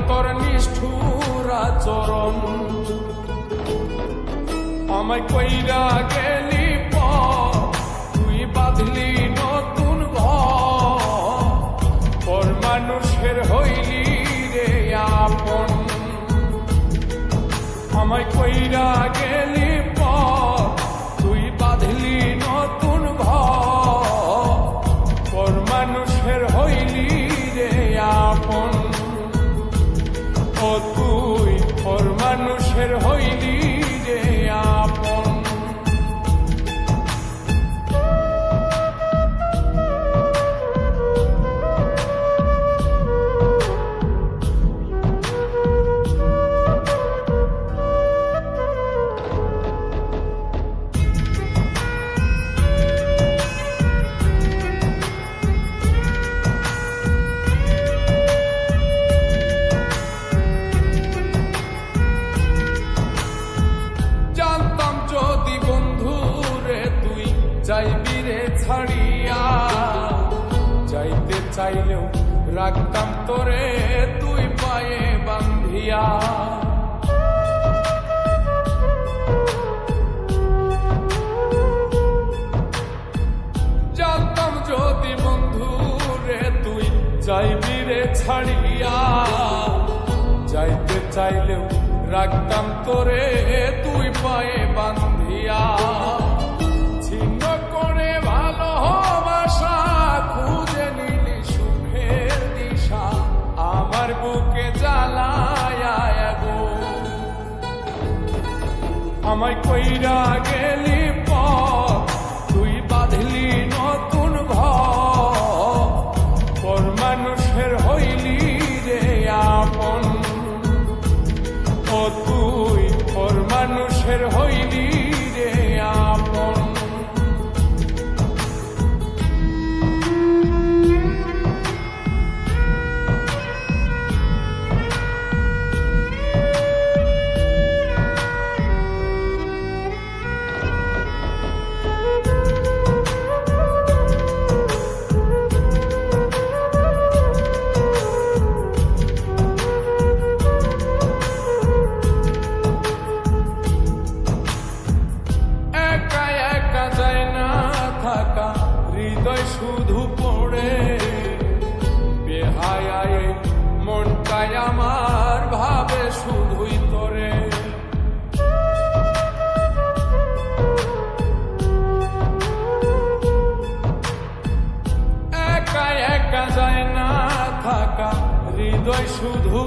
তোর নিষ্ঠুর আচরণ। আমায় কইরা গেলি পর তুই বাঁধলি নতুন ঘর, পর মানুষের হইলি রে আপন। আমায় কইরা গেলি পর তুই বাঁধলি নতুন ঘর, পর মানুষের হইলি রে আপন। ও তুই পর মানুষের হইলি রে আপন। যাইবি রে ছাড়িয়া, যাইতে চাইলেও রাখতাম তোরে তুই পায়ে বান্ধিয়া। জানতাম যদি বন্ধু রে তুই যাইবি রে ছাড়িয়া, যাইতে চাইলেও রাখতাম তোরে তুই পায়ে বান্ধিয়া। করে ভালোবাসা খুঁজে নিলি সুখের দিশা, আমার বুকে জ্বালায় গো। আমায় কইরা গেলি পর তুই বাঁধলি নতুন ঘর, পর মানুষের হইলি রে আপন। ও তুই পর মানুষের হইলি রে আপন। হৃদয় শুধু পড়ে বেহায়ায়, মনটাই আমার ভাবে শুধুই তোরে। একা একা যায় না থাকা, হৃদয় শুধু